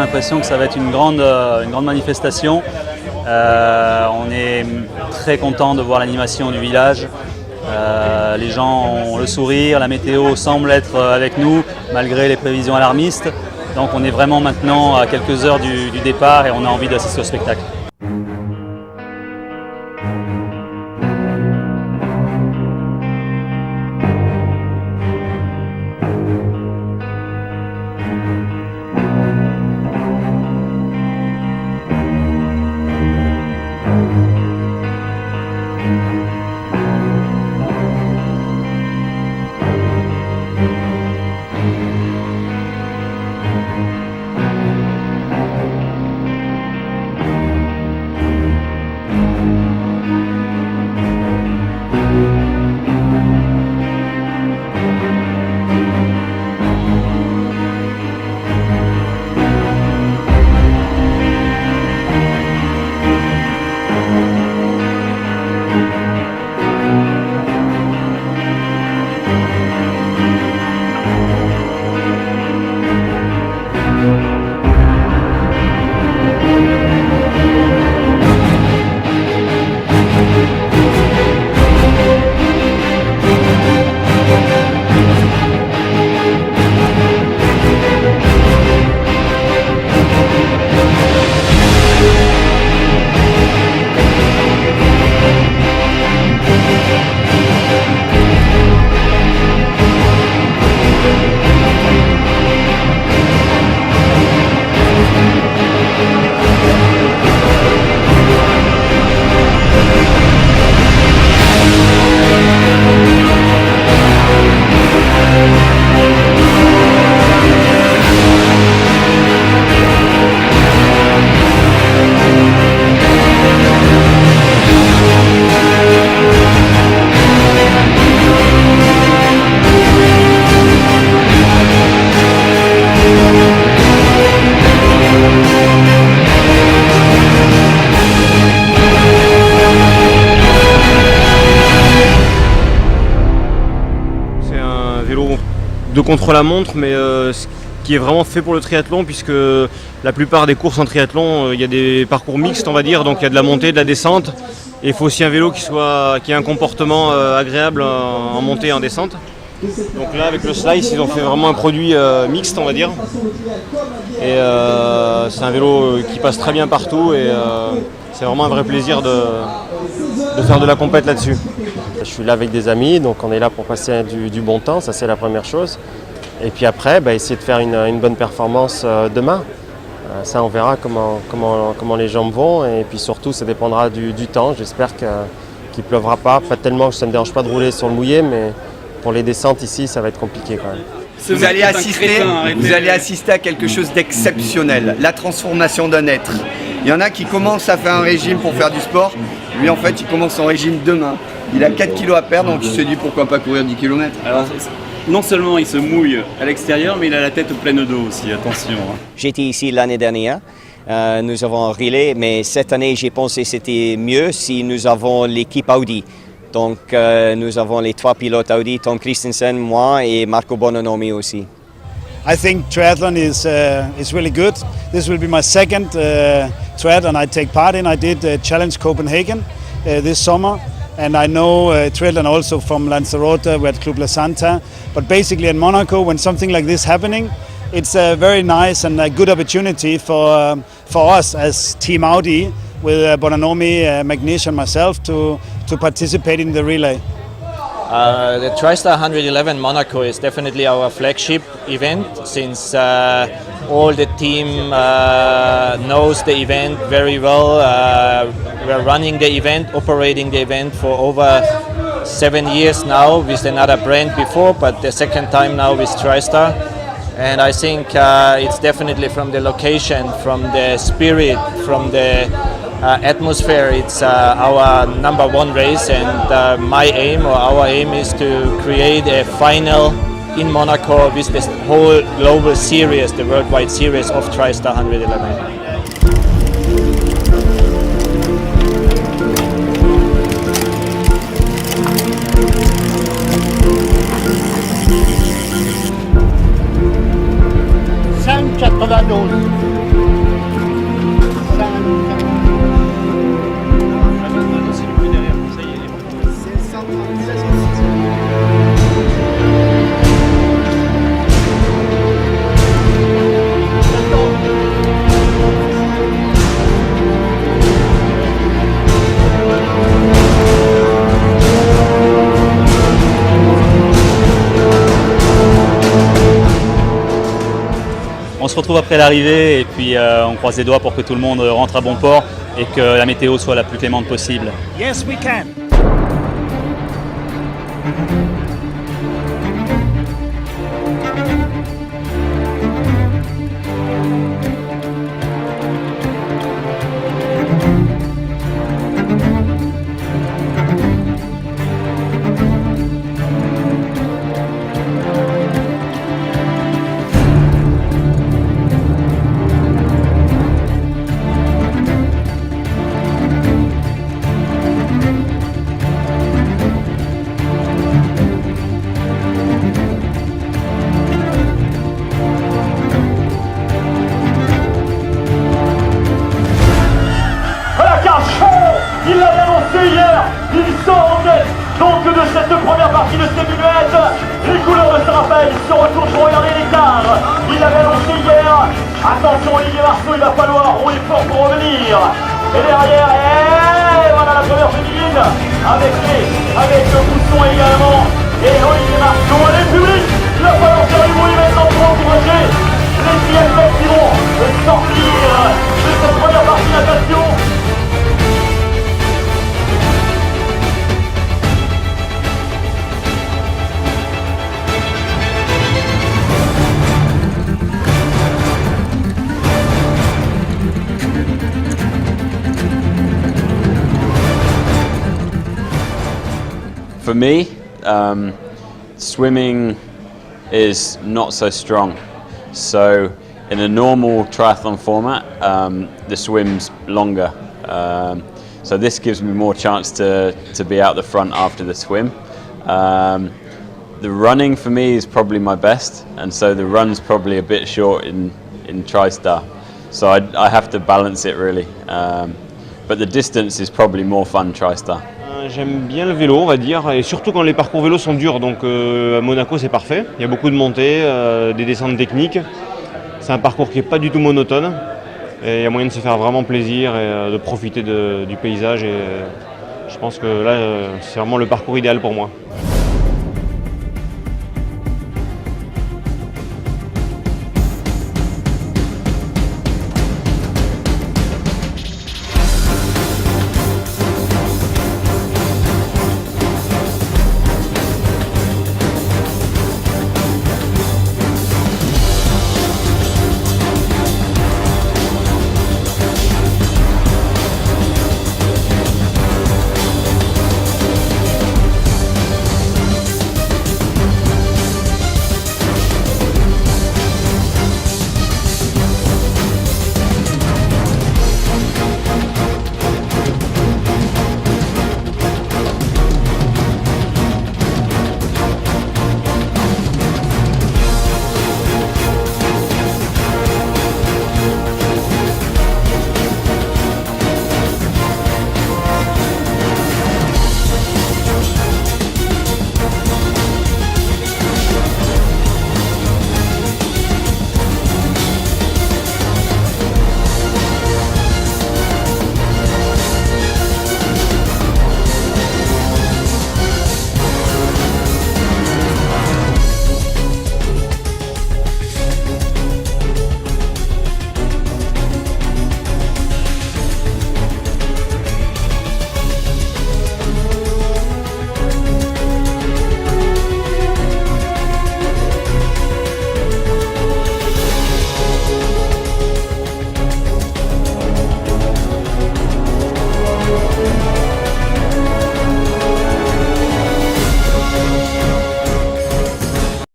l'impression que ça va être une grande manifestation. On est très content de voir l'animation du village. Les gens ont le sourire, la météo semble être avec nous malgré les prévisions alarmistes. Donc on est vraiment maintenant à quelques heures du départ et on a envie d'assister au spectacle. De contre-la-montre, mais ce qui est vraiment fait pour le triathlon, puisque la plupart des courses en triathlon, il y a des parcours mixtes, on va dire, donc il y a de la montée, de la descente, et il faut aussi un vélo qui ait un comportement agréable en montée et en descente. Donc là, avec le Slice, ils ont fait vraiment un produit mixte, on va dire, et c'est un vélo qui passe très bien partout, et c'est vraiment un vrai plaisir de faire de la compète là-dessus. Je suis là avec des amis, donc on est là pour passer du bon temps, ça c'est la première chose. Et puis après, essayer de faire une bonne performance demain. Ça on verra comment les jambes vont, et puis surtout ça dépendra du temps. J'espère qu'il ne pleuvra pas tellement que ça ne me dérange pas de rouler sur le mouillé, mais pour les descentes ici ça va être compliqué quand même. Vous allez assister à quelque chose d'exceptionnel, la transformation d'un être. Il y en a qui commencent à faire un régime pour faire du sport, lui en fait il commence son régime demain. Il a 4 kilos à perdre, donc il se dit pourquoi pas courir 10 km. Alors, non seulement il se mouille à l'extérieur, mais il a la tête pleine d'eau aussi, attention. J'étais ici l'année dernière, nous avons relais, mais cette année j'ai pensé que c'était mieux si nous avons l'équipe Audi. Donc nous avons les 3 pilotes Audi, Tom Christensen, moi et Marco Bononomi aussi. I think triathlon is really good. This will be my second triathlon I take part in. I did Challenge Copenhagen this summer. And I know triathlon also from Lanzarote, we're at Club La Santa. But basically in Monaco, when something like this happening, it's a very nice and a good opportunity for us as Team Audi, with Bononomi, Magnish and myself, to participate in the relay. The TriStar 111 Monaco is definitely our flagship event, since all the team knows the event very well. We're running the event, operating the event for over 7 years now with another brand before, but the second time now with TriStar. And I think it's definitely from the location, from the spirit, from the atmosphere, it's our number one race, and my aim or our aim is to create a final in Monaco with this whole global series, the worldwide series of TriStar 111. $192. se retrouve après l'arrivée et puis on croise les doigts pour que tout le monde rentre à bon port et que la météo soit la plus clémente possible. Yes, we can. Il l'avait annoncé hier, il sort en tête donc de cette première partie de ces minuettes. Les couleurs de Saint-Raphaël se retournent pour regarder l'écart. Il l'avait annoncé hier. Attention Olivier Marceau, il va falloir rouler fort pour revenir. Et derrière, et voilà la première féminine avec le Bousson également. Et Olivier Marceau, allez public, il va falloir faire du bruit maintenant pour encourager les IFF qui vont sortir de cette première partie natation. For me, swimming is not so strong. So in a normal triathlon format, the swim's longer. So this gives me more chance to be out the front after the swim. The running for me is probably my best, and so the run's probably a bit short in TriStar. So I have to balance it really. But the distance is probably more fun TriStar. J'aime bien le vélo, on va dire, et surtout quand les parcours vélo sont durs. Donc à Monaco, c'est parfait. Il y a beaucoup de montées, des descentes techniques. C'est un parcours qui n'est pas du tout monotone. Et il y a moyen de se faire vraiment plaisir et de profiter du paysage. Et je pense que là, c'est vraiment le parcours idéal pour moi.